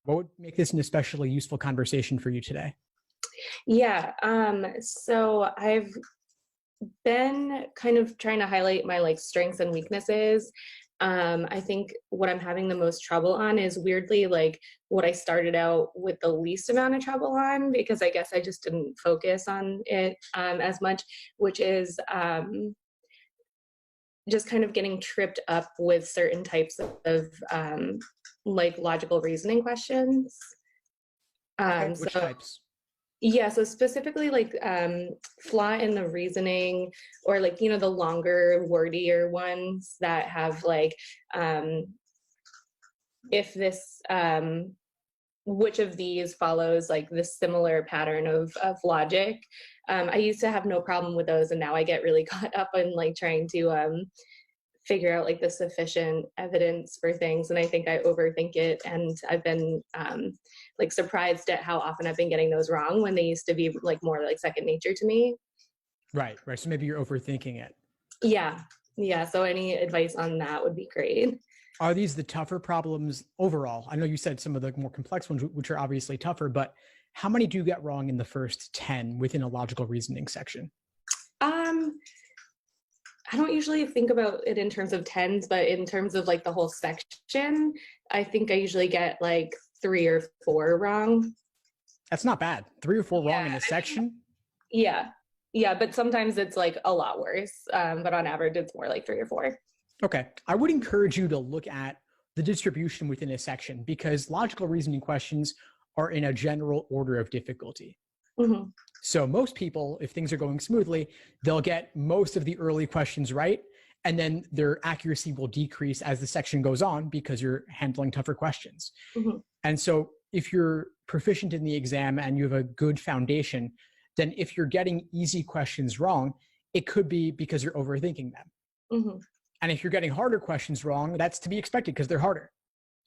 What would make this an especially useful conversation for you today? Yeah, so I've been kind of trying to highlight my like strengths and weaknesses. I think what I'm having the most trouble on is weirdly like what I started out with the least amount of trouble on, because I guess I just didn't focus on it as much, which is just kind of getting tripped up with certain types of like logical reasoning questions. Okay, which So types? yeah, so specifically like flaw in the reasoning, or like, the longer, wordier ones that have like, if this, which of these follows like this similar pattern of logic. I used to have no problem with those, and now I get really caught up in like trying to figure out like the sufficient evidence for things, and I think I overthink it, and I've been like surprised at how often I've been getting those wrong when they used to be like more like second nature to me. Right, right. So maybe you're overthinking it. Yeah, yeah, so any advice on that would be great. Are these the tougher problems overall? I know you said some of the more complex ones, which are obviously tougher, but how many do you get wrong in the first 10 within a logical reasoning section? um I don't usually think about it in terms of tens, but in terms of like the whole section, I think I usually get like 3 or 4 wrong. That's not bad. 3 or 4 wrong in Yeah, a section. yeah, yeah, but sometimes it's like a lot worse. But on average, it's more like 3 or 4. Okay. I would encourage you to look at the distribution within a section because logical reasoning questions are in a general order of difficulty. Hmm. So most people, if things are going smoothly, they'll get most of the early questions right. And then their accuracy will decrease as the section goes on because you're handling tougher questions. Hmm. And so if you're proficient in the exam and you have a good foundation, then if you're getting easy questions wrong, it could be because you're overthinking them. Hmm. And if you're getting harder questions wrong, that's to be expected because they're harder.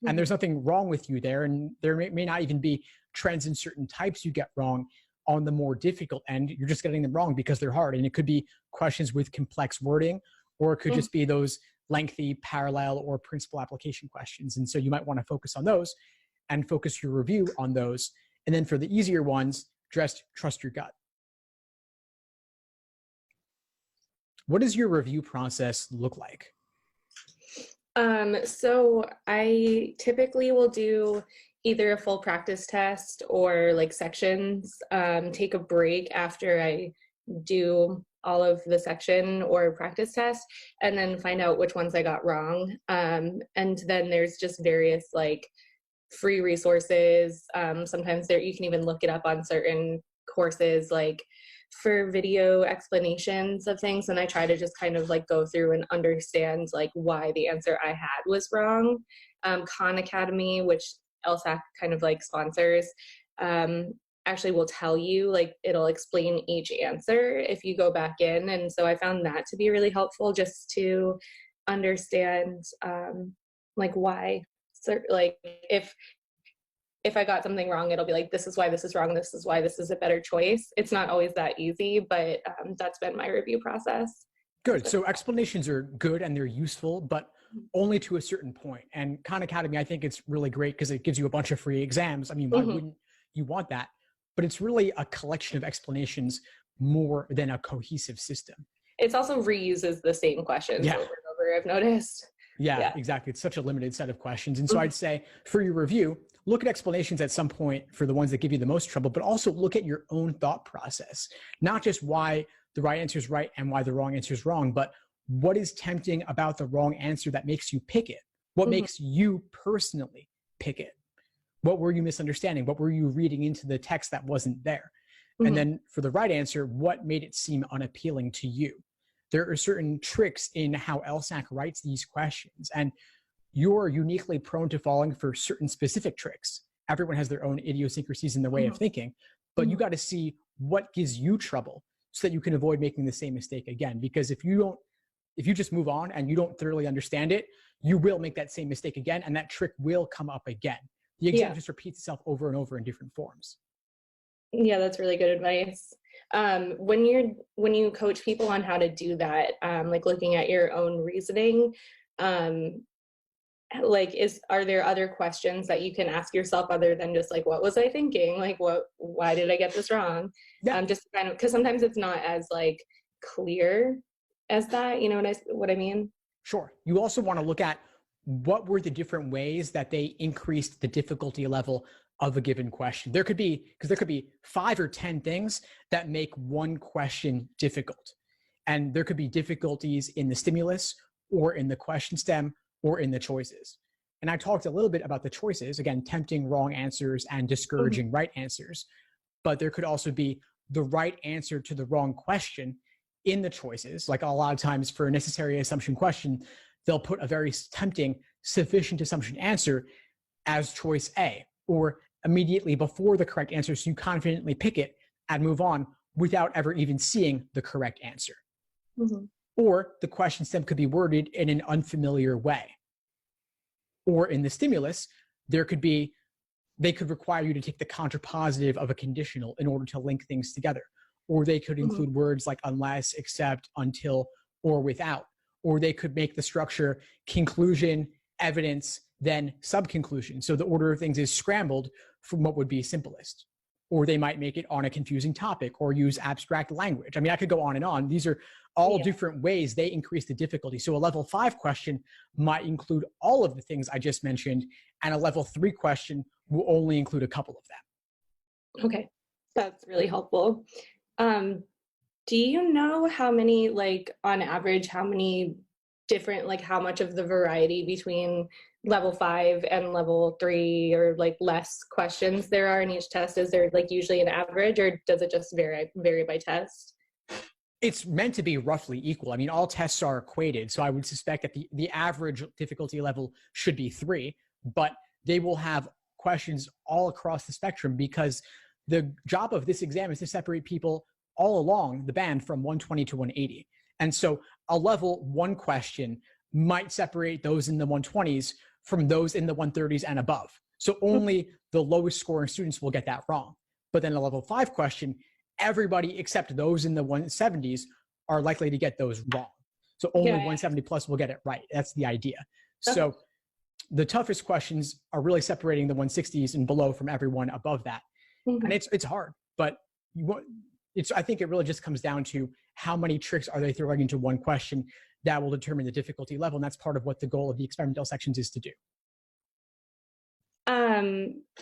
And Hmm. there's nothing wrong with you there. And there may not even be trends in certain types you get wrong on the more difficult end. You're just getting them wrong because they're hard. And it could be questions with complex wording, or it could just be those lengthy parallel or principal application questions. And so you might want to focus on those and focus your review on those. And then for the easier ones, just trust your gut. What does your review process look like? So I typically will do either a full practice test or like sections, take a break after I do all of the section or practice test, and then find out which ones I got wrong. And then there's just various like free resources. Sometimes there you can even look it up on certain courses, like for video explanations of things, and I try to just kind of like go through and understand like why the answer I had was wrong. Khan Academy, which LSAT kind of like sponsors, um, actually will tell you, like it'll explain each answer if you go back in, and so I found that to be really helpful just to understand like why. So like if I got something wrong, it'll be like, this is why this is wrong, this is why this is a better choice. It's not always that easy, but that's been my review process. Good. So explanations are good and they're useful, but only to a certain point. And Khan Academy, I think it's really great because it gives you a bunch of free exams. I mean, why Mm-hmm. wouldn't you want that? But it's really a collection of explanations more than a cohesive system. It also reuses the same questions Yeah. over and over, I've noticed. Yeah, Yeah. exactly. It's such a limited set of questions. And so Mm-hmm. I'd say for your review, look at explanations at some point for the ones that give you the most trouble, but also look at your own thought process, not just why the right answer is right and why the wrong answer is wrong, but what is tempting about the wrong answer that makes you pick it? What Mm-hmm. makes you personally pick it? What were you misunderstanding? What were you reading into the text that wasn't there? And Mm-hmm. then for the right answer, what made it seem unappealing to you? There are certain tricks in how LSAC writes these questions, and you're uniquely prone to falling for certain specific tricks. Everyone has their own idiosyncrasies in their way of thinking, but you Mm-hmm. got to see what gives you trouble so that you can avoid making the same mistake again. Because if you just move on and you don't thoroughly understand it, you will make that same mistake again, and that trick will come up again. The exam Yeah. just repeats itself over and over in different forms. Yeah, that's really good advice. When you coach people on how to do that, like looking at your own reasoning, like are there other questions that you can ask yourself other than just like, what was I thinking? Like why did I get this wrong? Yeah, Just kind of, because sometimes it's not as like clear as that, you know what I mean? sure. You also want to look at what were the different ways that they increased the difficulty level of a given question. Because there could be 5 or 10 things that make one question difficult. And there could be difficulties in the stimulus or in the question stem or in the choices. And I talked a little bit about the choices, again, tempting wrong answers and discouraging right answers. But there could also be the right answer to the wrong question in the choices. Like a lot of times for a necessary assumption question, they'll put a very tempting sufficient assumption answer as choice A, or immediately before the correct answer, so you confidently pick it and move on without ever even seeing the correct answer. Mm-hmm. Or the question stem could be worded in an unfamiliar way. Or in the stimulus, they could require you to take the contrapositive of a conditional in order to link things together. Or they could include words like unless, except, until, or without. Or they could make the structure conclusion, evidence, then subconclusion. So the order of things is scrambled from what would be simplest. Or they might make it on a confusing topic or use abstract language. I mean, I could go on and on. These are all different ways they increase the difficulty. So a level 5 question might include all of the things I just mentioned, and a level 3 question will only include a couple of them. Okay, that's really helpful. Do you know how many, like on average, how many different, like how much of the variety between level 5 and level 3 or like less questions there are in each test? Is there like usually an average, or does it just vary by test? It's meant to be roughly equal. I mean, all tests are equated. So I would suspect that the average difficulty level should be 3, but they will have questions all across the spectrum, because the job of this exam is to separate people all along the band from 120 to 180. And so a level 1 question might separate those in the 120s from those in the 130s and above. So only the lowest scoring students will get that wrong. But then a level 5 question, everybody except those in the 170s are likely to get those wrong. So only 170 plus will get it right. That's the idea. So the toughest questions are really separating the 160s and below from everyone above that. And it's hard, but I think it really just comes down to how many tricks are they throwing into one question that will determine the difficulty level. And that's part of what the goal of the experimental sections is to do.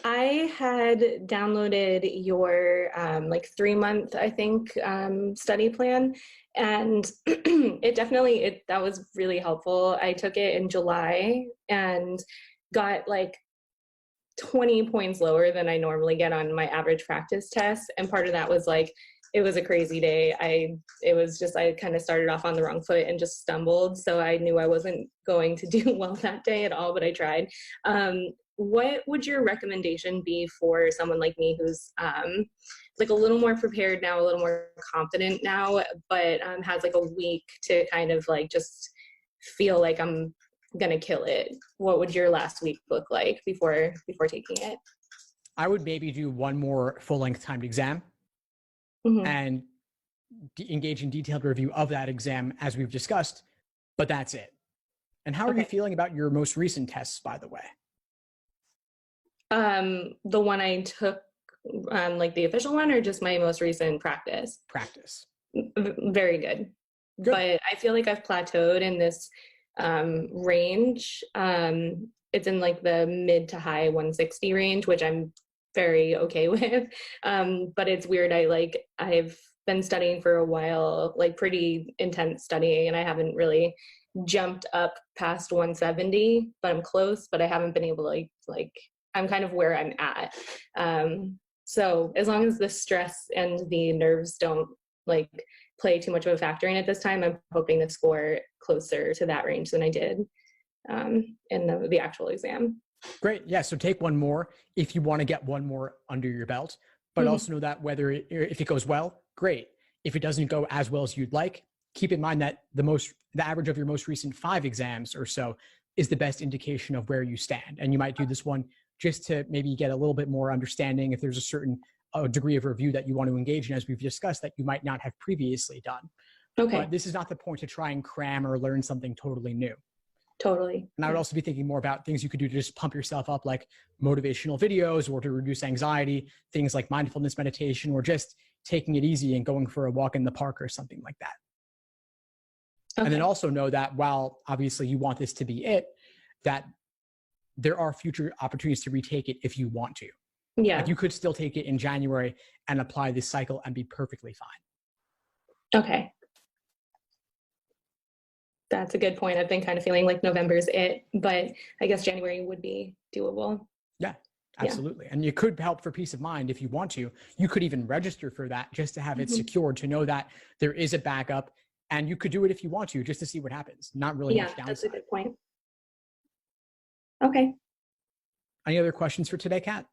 I had downloaded your like 3-month, I think, study plan, and that was really helpful. I took it in July and got like 20 points lower than I normally get on my average practice test. And part of that was like, it was a crazy day. I kind of started off on the wrong foot and just stumbled. So I knew I wasn't going to do well that day at all, but I tried. What would your recommendation be for someone like me who's like a little more prepared now, a little more confident now, but has like a week to kind of like just feel like I'm gonna kill it? What would your last week look like before taking it? I would maybe do one more full-length timed exam and engage in detailed review of that exam as we've discussed, but that's it. And how are you feeling about your most recent tests, by the way? The one I took, like the official one, or just my most recent practice? Practice. Very good. But I feel like I've plateaued in this range. It's in like the mid to high 160 range, which I'm very okay with. But it's weird. I've been studying for a while, like pretty intense studying, and I haven't really jumped up past 170, but I'm close, but I haven't been able to like I'm kind of where I'm at. So as long as the stress and the nerves don't like play too much of a factor in at this time, I'm hoping to score closer to that range than I did in the actual exam. Great. Yeah. So take one more if you want to get one more under your belt, but also know that if it goes well, great. If it doesn't go as well as you'd like, keep in mind that the average of your most recent 5 exams or so is the best indication of where you stand. And you might do this one just to maybe get a little bit more understanding if there's a certain a degree of review that you want to engage in, as we've discussed, that you might not have previously done. Okay. But this is not the point to try and cram or learn something totally new. Totally. And I would also be thinking more about things you could do to just pump yourself up, like motivational videos, or to reduce anxiety, things like mindfulness meditation, or just taking it easy and going for a walk in the park or something like that. Okay. And then also know that while obviously you want this to be it, that there are future opportunities to retake it if you want to. Yeah. Like you could still take it in January and apply this cycle and be perfectly fine. Okay. That's a good point. I've been kind of feeling like November's it, but I guess January would be doable. Yeah, absolutely. Yeah. And you could help for peace of mind if you want to. You could even register for that just to have it secured, to know that there is a backup, and you could do it if you want to, just to see what happens. Not really much downside. That's a good point. Okay. Any other questions for today, Kat?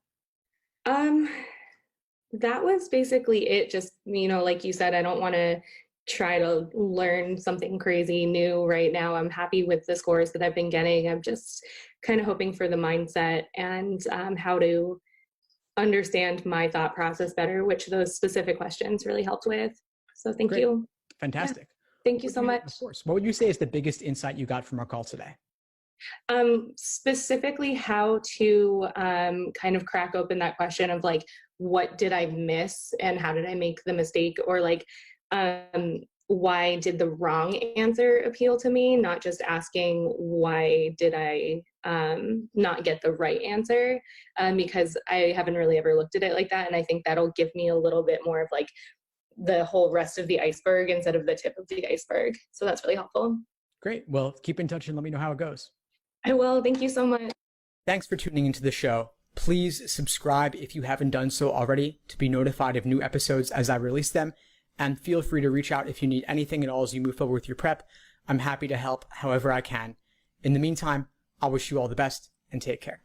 That was basically it. Just, like you said, I don't want to try to learn something crazy new right now. I'm happy with the scores that I've been getting. I'm just kind of hoping for the mindset and how to understand my thought process better, which those specific questions really helped with. So thank you. Fantastic. Yeah. Thank you so much. Of course. What would you say is the biggest insight you got from our call today? Specifically how to kind of crack open that question of like, what did I miss and how did I make the mistake, or like, why did the wrong answer appeal to me? Not just asking why did I not get the right answer, because I haven't really ever looked at it like that. And I think that'll give me a little bit more of like the whole rest of the iceberg instead of the tip of the iceberg. So that's really helpful. Great. Well, keep in touch and let me know how it goes. I will. Thank you so much. Thanks for tuning into the show. Please subscribe if you haven't done so already to be notified of new episodes as I release them. And feel free to reach out if you need anything at all as you move forward with your prep. I'm happy to help however I can. In the meantime, I'll wish you all the best and take care.